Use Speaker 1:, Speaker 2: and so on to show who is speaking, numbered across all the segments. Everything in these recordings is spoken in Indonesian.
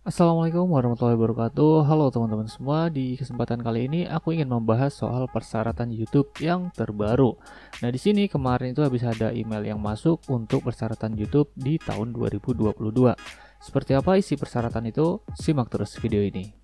Speaker 1: Assalamualaikum warahmatullahi wabarakatuh. Halo teman-teman semua, di kesempatan kali ini aku ingin membahas soal persyaratan YouTube yang terbaru. Nah, di sini kemarin itu habis ada email yang masuk untuk persyaratan YouTube di tahun 2022. Seperti apa isi persyaratan itu? Simak terus video ini.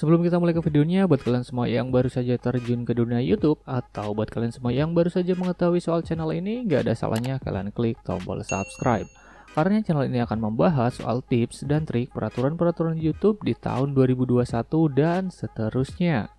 Speaker 1: Sebelum kita mulai ke videonya, buat kalian semua yang baru saja terjun ke dunia YouTube, atau buat kalian semua yang baru saja mengetahui soal channel ini, gak ada salahnya kalian klik tombol subscribe. Karena channel ini akan membahas soal tips dan trik peraturan-peraturan YouTube di tahun 2021 dan seterusnya.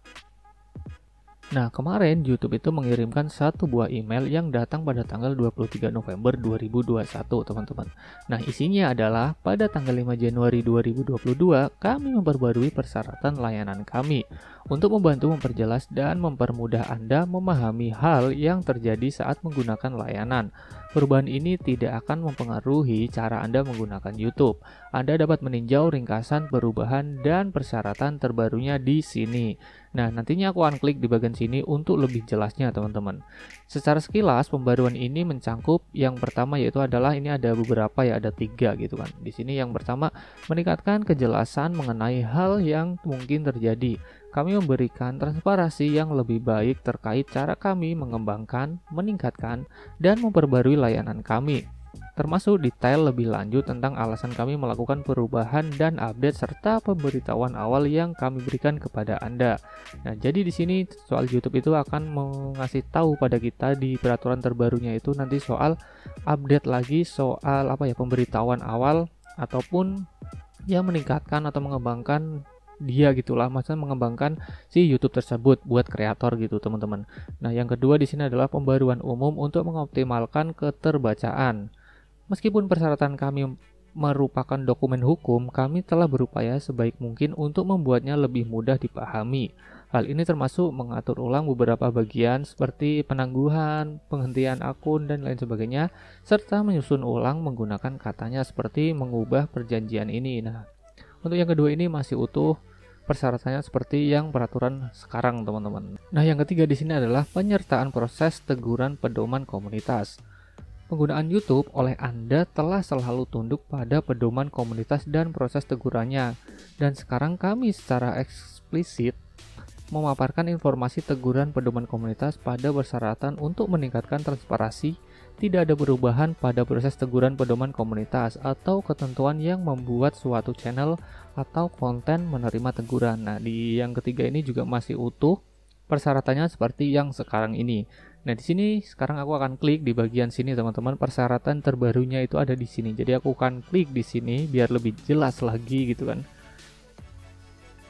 Speaker 1: Nah, kemarin YouTube itu mengirimkan satu buah email yang datang pada tanggal 23 November 2021, teman-teman. Nah, isinya adalah pada tanggal 5 Januari 2022, kami memperbarui persyaratan layanan kami untuk membantu memperjelas dan mempermudah Anda memahami hal yang terjadi saat menggunakan layanan. Perubahan ini tidak akan mempengaruhi cara Anda menggunakan YouTube. Anda dapat meninjau ringkasan perubahan dan persyaratan terbarunya di sini. Nah, nantinya aku akan klik di bagian sini untuk lebih jelasnya, teman-teman. Secara sekilas, pembaruan ini mencangkup yang pertama yaitu adalah ini ada beberapa ya, ada 3 gitu kan. Di sini yang pertama meningkatkan kejelasan mengenai hal yang mungkin terjadi. Kami memberikan transparansi yang lebih baik terkait cara kami mengembangkan, meningkatkan, dan memperbarui layanan kami, termasuk detail lebih lanjut tentang alasan kami melakukan perubahan dan update serta pemberitahuan awal yang kami berikan kepada Anda. Nah, jadi di sini soal YouTube itu akan mengasih tahu pada kita di peraturan terbarunya itu nanti soal update lagi soal pemberitahuan awal ataupun yang meningkatkan atau mengembangkan dia gitulah, maksudnya mengembangkan si YouTube tersebut buat kreator gitu, teman-teman. Nah, yang kedua di sini adalah pembaruan umum untuk mengoptimalkan keterbacaan. Meskipun persyaratan kami merupakan dokumen hukum, kami telah berupaya sebaik mungkin untuk membuatnya lebih mudah dipahami. Hal ini termasuk mengatur ulang beberapa bagian seperti penangguhan, penghentian akun, dan lain sebagainya, serta menyusun ulang menggunakan katanya seperti mengubah perjanjian ini. Nah, untuk yang kedua ini masih utuh persyaratannya seperti yang peraturan sekarang, teman-teman. Nah, yang ketiga di sini adalah penyertaan proses teguran pedoman komunitas. Penggunaan YouTube oleh Anda telah selalu tunduk pada pedoman komunitas dan proses tegurannya. Dan sekarang kami secara eksplisit memaparkan informasi teguran pedoman komunitas pada persyaratan untuk meningkatkan transparansi. Tidak ada perubahan pada proses teguran pedoman komunitas atau ketentuan yang membuat suatu channel atau konten menerima teguran. Nah, di yang ketiga ini juga masih utuh persyaratannya seperti yang sekarang ini. Nah, di sini sekarang aku akan klik di bagian sini, teman-teman. Persyaratan terbarunya itu ada di sini. Jadi aku akan klik di sini biar lebih jelas lagi gitu kan.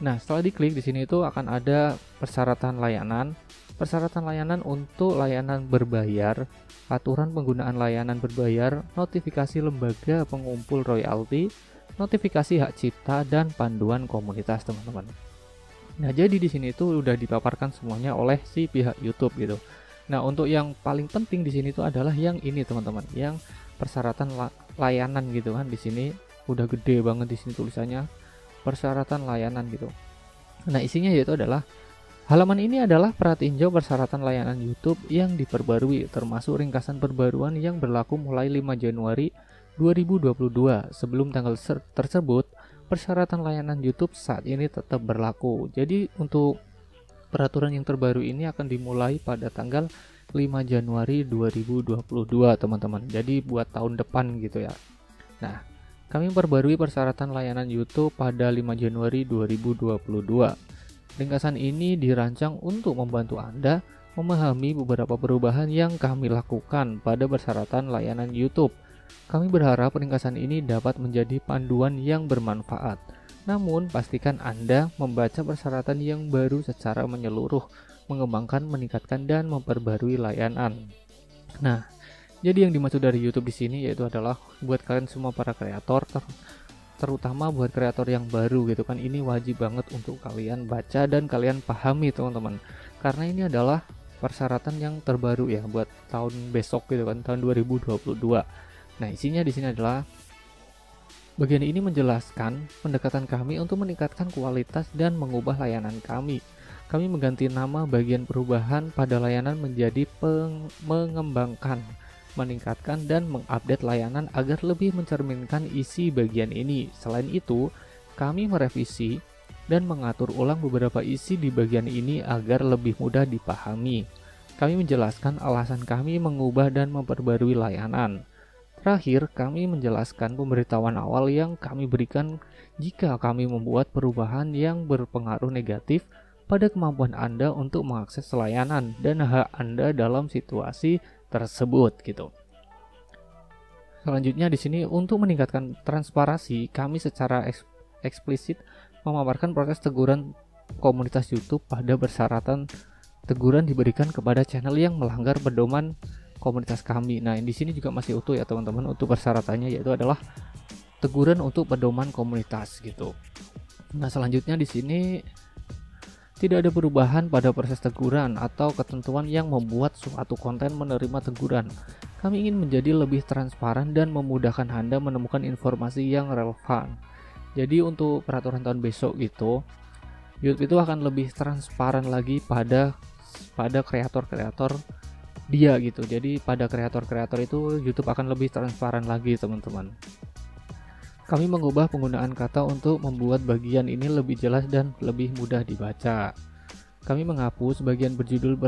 Speaker 1: Nah, setelah diklik di sini itu akan ada persyaratan layanan. Persyaratan layanan untuk layanan berbayar, aturan penggunaan layanan berbayar, notifikasi lembaga pengumpul royalti, notifikasi hak cipta, dan panduan komunitas, teman-teman. Nah, jadi di sini itu udah dipaparkan semuanya oleh si pihak YouTube gitu. Nah, untuk yang paling penting di sini itu adalah yang ini, teman-teman, yang persyaratan layanan gitu kan. Di sini udah gede banget di sini tulisannya persyaratan layanan gitu. Nah, isinya yaitu adalah halaman ini adalah pratinjau persyaratan layanan YouTube yang diperbarui, termasuk ringkasan perbaruan yang berlaku mulai 5 Januari 2022. Sebelum tanggal tersebut, persyaratan layanan YouTube saat ini tetap berlaku. Jadi untuk peraturan yang terbaru ini akan dimulai pada tanggal 5 Januari 2022, teman-teman. Jadi buat tahun depan gitu ya. Nah, kami memperbarui persyaratan layanan YouTube pada 5 Januari 2022. Ringkasan ini dirancang untuk membantu Anda memahami beberapa perubahan yang kami lakukan pada persyaratan layanan YouTube. Kami berharap ringkasan ini dapat menjadi panduan yang bermanfaat. Namun, pastikan Anda membaca persyaratan yang baru secara menyeluruh, mengembangkan, meningkatkan, dan memperbarui layanan. Nah, jadi yang dimaksud dari YouTube di sini yaitu adalah buat kalian semua para kreator, terutama buat kreator yang baru gitu kan, ini wajib banget untuk kalian baca dan kalian pahami, teman-teman. Karena ini adalah persyaratan yang terbaru ya buat tahun besok gitu kan, tahun 2022. Nah, isinya di sini adalah bagian ini menjelaskan pendekatan kami untuk meningkatkan kualitas dan mengubah layanan kami. Kami mengganti nama bagian perubahan pada layanan menjadi mengembangkan, meningkatkan, dan mengupdate layanan agar lebih mencerminkan isi bagian ini. Selain itu, kami merevisi dan mengatur ulang beberapa isi di bagian ini agar lebih mudah dipahami. Kami menjelaskan alasan kami mengubah dan memperbarui layanan. Terakhir, kami menjelaskan pemberitahuan awal yang kami berikan jika kami membuat perubahan yang berpengaruh negatif pada kemampuan Anda untuk mengakses layanan dan hak Anda dalam situasi tersebut gitu. Selanjutnya di sini untuk meningkatkan transparansi, kami secara eksplisit memaparkan proses teguran komunitas YouTube pada persyaratan teguran diberikan kepada channel yang melanggar pedoman komunitas kami. Nah, di sini juga masih utuh ya teman-teman untuk persyaratannya, yaitu adalah teguran untuk pedoman komunitas gitu. Nah, selanjutnya di sini tidak ada perubahan pada proses teguran atau ketentuan yang membuat suatu konten menerima teguran. Kami ingin menjadi lebih transparan dan memudahkan Anda menemukan informasi yang relevan. Jadi untuk peraturan tahun besok gitu, YouTube itu akan lebih transparan lagi pada kreator-kreator dia gitu. Jadi pada kreator-kreator itu YouTube akan lebih transparan lagi teman-teman. Kami mengubah penggunaan kata untuk membuat bagian ini lebih jelas dan lebih mudah dibaca. Kami menghapus bagian berjudul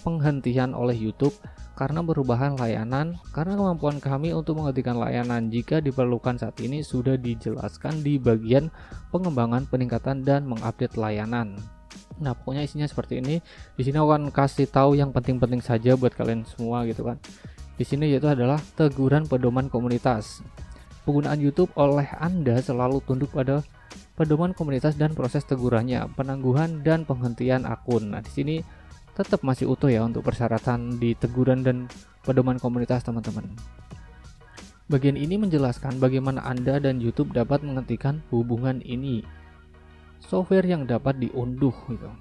Speaker 1: penghentian oleh YouTube karena perubahan layanan, karena kemampuan kami untuk menghentikan layanan jika diperlukan saat ini sudah dijelaskan di bagian pengembangan, peningkatan, dan mengupdate layanan. Nah, pokoknya isinya seperti ini. Di sini aku akan kasih tahu yang penting-penting saja buat kalian semua gitu kan. Di sini yaitu adalah teguran pedoman komunitas. Penggunaan YouTube oleh Anda selalu tunduk pada pedoman komunitas dan proses tegurannya, penangguhan dan penghentian akun. Nah, di sini tetap masih utuh ya untuk persyaratan di teguran dan pedoman komunitas teman-teman. Bagian ini menjelaskan bagaimana Anda dan YouTube dapat menghentikan hubungan ini. Software yang dapat diunduh gitu.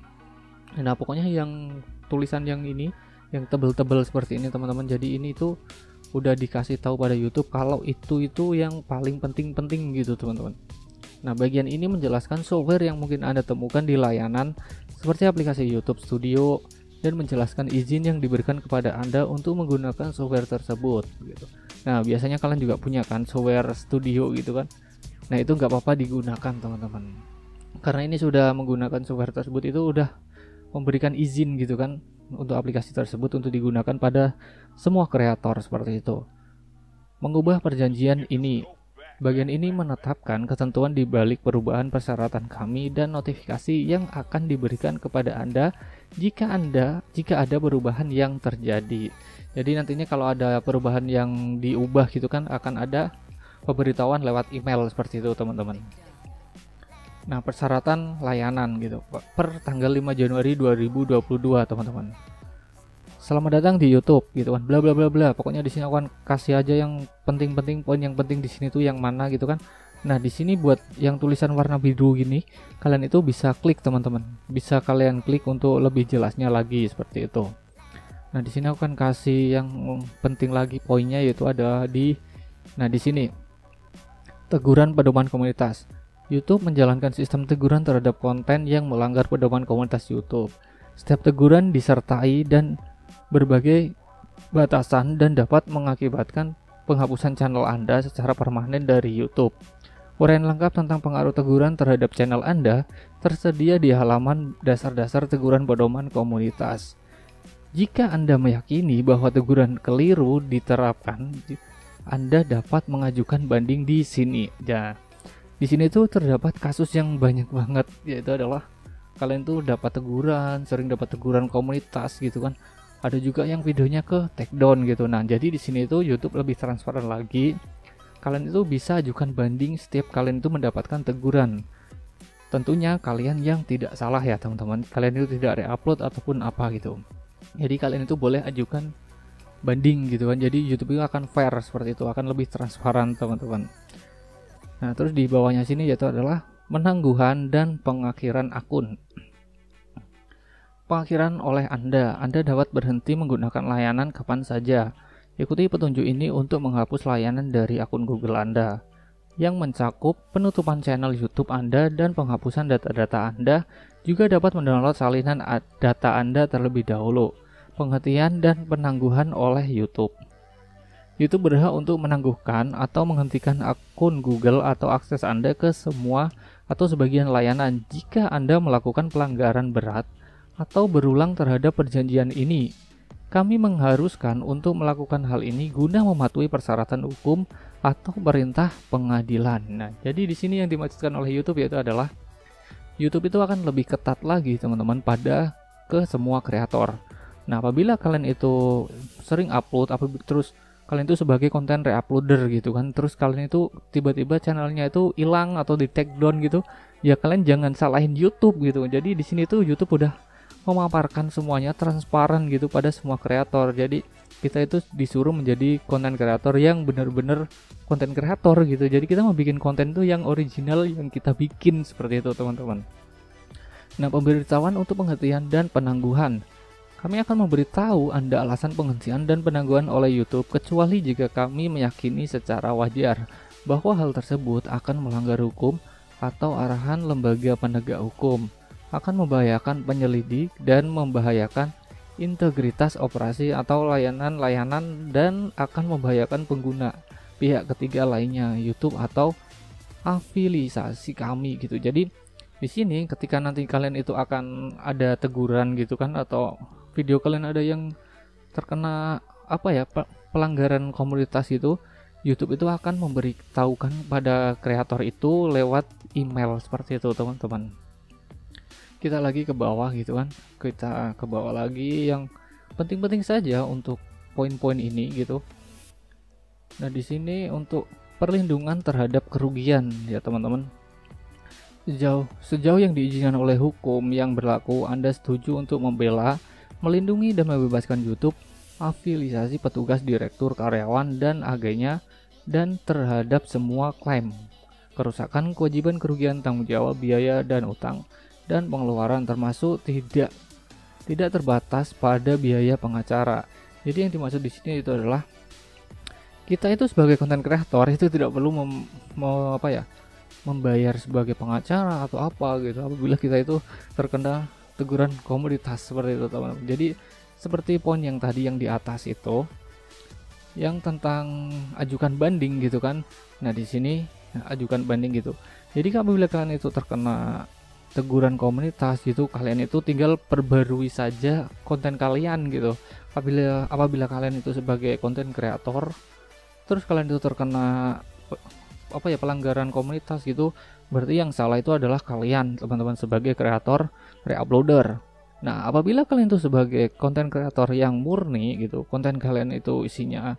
Speaker 1: Nah, pokoknya yang tulisan yang ini yang tebel-tebel seperti ini teman-teman. Jadi ini tuh udah dikasih tahu pada YouTube kalau itu yang paling penting gitu teman-teman. Nah, bagian ini menjelaskan software yang mungkin Anda temukan di layanan seperti aplikasi YouTube Studio dan menjelaskan izin yang diberikan kepada Anda untuk menggunakan software tersebut gitu. Nah, biasanya kalian juga punya kan software studio gitu kan. Nah, itu nggak apa-apa digunakan teman-teman. Karena ini sudah menggunakan software tersebut, itu udah memberikan izin gitu kan untuk aplikasi tersebut untuk digunakan pada semua kreator seperti itu. Mengubah perjanjian ini. Bagian ini menetapkan ketentuan di balik perubahan persyaratan kami dan notifikasi yang akan diberikan kepada Anda jika ada perubahan yang terjadi. Jadi nantinya kalau ada perubahan yang diubah gitu kan akan ada pemberitahuan lewat email seperti itu teman-teman. Nah, persyaratan layanan gitu per tanggal 5 Januari 2022 teman-teman. Selamat datang di YouTube gitu kan, bla bla bla bla. Pokoknya di sini aku akan kasih aja yang penting-penting, poin yang penting di sini tuh yang mana gitu kan. Nah, di sini buat yang tulisan warna biru gini, kalian itu bisa klik teman-teman. Bisa kalian klik untuk lebih jelasnya lagi seperti itu. Nah, di sini aku akan kasih yang penting lagi poinnya, yaitu ada di sini. Teguran pedoman komunitas. YouTube menjalankan sistem teguran terhadap konten yang melanggar pedoman komunitas YouTube. Setiap teguran disertai dan berbagai batasan dan dapat mengakibatkan penghapusan channel Anda secara permanen dari YouTube. Uraian lengkap tentang pengaruh teguran terhadap channel Anda tersedia di halaman dasar-dasar teguran pedoman komunitas. Jika Anda meyakini bahwa teguran keliru diterapkan, Anda dapat mengajukan banding di sini. Di sini tuh terdapat kasus yang banyak banget, yaitu adalah kalian tuh dapat teguran, sering dapat teguran komunitas gitu kan. Ada juga yang videonya ke take down gitu. Nah, jadi di sini tuh YouTube lebih transparan lagi. Kalian itu bisa ajukan banding setiap kalian itu mendapatkan teguran. Tentunya kalian yang tidak salah ya teman-teman. Kalian itu tidak re-upload ataupun apa gitu. Jadi kalian itu boleh ajukan banding gitu kan. Jadi YouTube itu akan fair seperti itu, akan lebih transparan teman-teman. Nah, terus di bawahnya sini yaitu adalah penangguhan dan pengakhiran akun. Pengakhiran oleh Anda dapat berhenti menggunakan layanan kapan saja. Ikuti petunjuk ini untuk menghapus layanan dari akun Google Anda. yang mencakup penutupan channel YouTube Anda dan penghapusan data-data Anda, juga dapat mendownload salinan data Anda terlebih dahulu. Penghentian dan penangguhan oleh YouTube. YouTube berhak untuk menangguhkan atau menghentikan akun Google atau akses Anda ke semua atau sebagian layanan jika Anda melakukan pelanggaran berat atau berulang terhadap perjanjian ini. Kami mengharuskan untuk melakukan hal ini guna mematuhi persyaratan hukum atau perintah pengadilan. Nah, jadi di sini yang dimaksudkan oleh YouTube yaitu adalah YouTube itu akan lebih ketat lagi teman-teman pada ke semua kreator. Nah, apabila kalian itu sering upload, terus kalian itu sebagai konten reuploader gitu kan, terus kalian itu tiba-tiba channelnya itu hilang atau di take down gitu, ya kalian jangan salahin YouTube gitu. Jadi di sini tuh YouTube udah memaparkan semuanya transparan gitu pada semua kreator. Jadi kita itu disuruh menjadi konten kreator yang benar-benar konten kreator gitu. Jadi kita mau bikin konten tuh yang original yang kita bikin seperti itu teman-teman. Nah, pemberitahuan untuk penghentian dan penangguhan. Kami akan memberitahu Anda alasan penghentian dan penangguhan oleh YouTube kecuali jika kami meyakini secara wajar bahwa hal tersebut akan melanggar hukum atau arahan lembaga penegak hukum, akan membahayakan penyelidik dan membahayakan integritas operasi atau layanan-layanan, dan akan membahayakan pengguna pihak ketiga lainnya, YouTube atau afiliasi kami gitu. Jadi di sini ketika nanti kalian itu akan ada teguran gitu kan, atau video kalian ada yang terkena pelanggaran komunitas itu, YouTube itu akan memberitahukan pada kreator itu lewat email seperti itu teman-teman. Kita lagi ke bawah gitu kan, kita ke bawah lagi yang penting-penting saja untuk poin-poin ini gitu. Nah, di sini untuk perlindungan terhadap kerugian ya teman-teman. Sejauh yang diizinkan oleh hukum yang berlaku, Anda setuju untuk membela, melindungi dan membebaskan YouTube, afiliasi petugas, direktur, karyawan dan agennya, dan terhadap semua klaim kerusakan, kewajiban, kerugian, tanggung jawab, biaya dan utang dan pengeluaran, termasuk tidak terbatas pada biaya pengacara. Jadi yang dimaksud di sini itu adalah kita itu sebagai konten kreator itu tidak perlu membayar sebagai pengacara atau apa gitu apabila kita itu terkena teguran komunitas seperti itu teman-teman. Jadi seperti poin yang tadi yang di atas itu yang tentang ajukan banding gitu kan. Nah, di sini ajukan banding gitu. Jadi apabila kalian itu terkena teguran komunitas gitu, kalian itu tinggal perbarui saja konten kalian gitu. Apabila kalian itu sebagai konten kreator terus kalian itu terkena pelanggaran komunitas gitu, berarti yang salah itu adalah kalian teman-teman sebagai kreator reuploader. Nah, apabila kalian itu sebagai konten kreator yang murni gitu, konten kalian itu isinya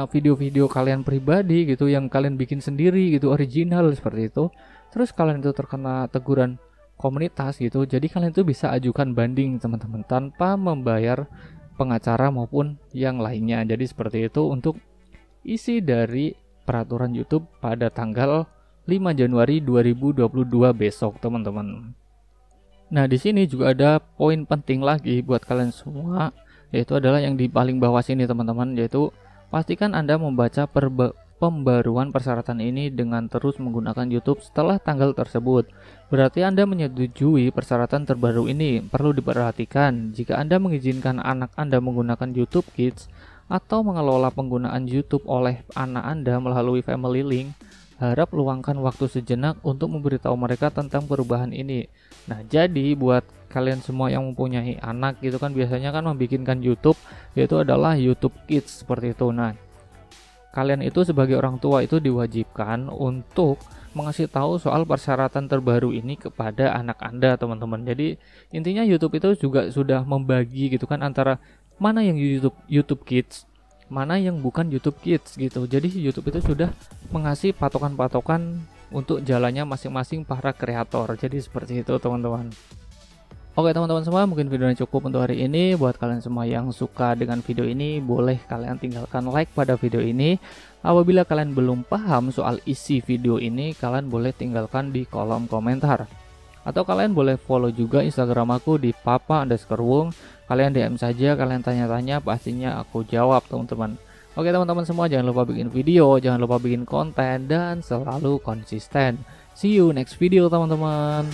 Speaker 1: video-video kalian pribadi gitu yang kalian bikin sendiri gitu, original seperti itu, terus kalian itu terkena teguran komunitas gitu, jadi kalian itu bisa ajukan banding teman-teman tanpa membayar pengacara maupun yang lainnya. Jadi seperti itu untuk isi dari peraturan YouTube pada tanggal 5 Januari 2022 besok teman-teman. Nah, di sini juga ada poin penting lagi buat kalian semua, yaitu adalah yang di paling bawah sini teman-teman, yaitu pastikan Anda membaca pembaruan persyaratan ini dengan terus menggunakan YouTube setelah tanggal tersebut. Berarti Anda menyetujui persyaratan terbaru ini. Perlu diperhatikan, jika Anda mengizinkan anak Anda menggunakan YouTube Kids atau mengelola penggunaan YouTube oleh anak Anda melalui Family Link, harap luangkan waktu sejenak untuk memberitahu mereka tentang perubahan ini. Nah, jadi buat kalian semua yang mempunyai anak gitu kan, biasanya kan membikinkan YouTube yaitu adalah YouTube Kids seperti itu. Nah, kalian itu sebagai orang tua itu diwajibkan untuk mengasih tahu soal persyaratan terbaru ini kepada anak Anda teman-teman. Jadi intinya YouTube itu juga sudah membagi gitu kan antara mana yang YouTube Kids, mana yang bukan YouTube Kids gitu. Jadi YouTube itu sudah mengasih patokan-patokan untuk jalannya masing-masing para kreator. Jadi seperti itu teman-teman. Oke teman-teman semua, mungkin videonya cukup untuk hari ini. Buat kalian semua yang suka dengan video ini, boleh kalian tinggalkan like pada video ini. Apabila kalian belum paham soal isi video ini, kalian boleh tinggalkan di kolom komentar. Atau kalian boleh follow juga Instagram aku di papa_wung. Kalian DM saja, kalian tanya-tanya, pastinya aku jawab teman-teman. Oke teman-teman semua, jangan lupa bikin video, jangan lupa bikin konten, dan selalu konsisten. See you next video teman-teman.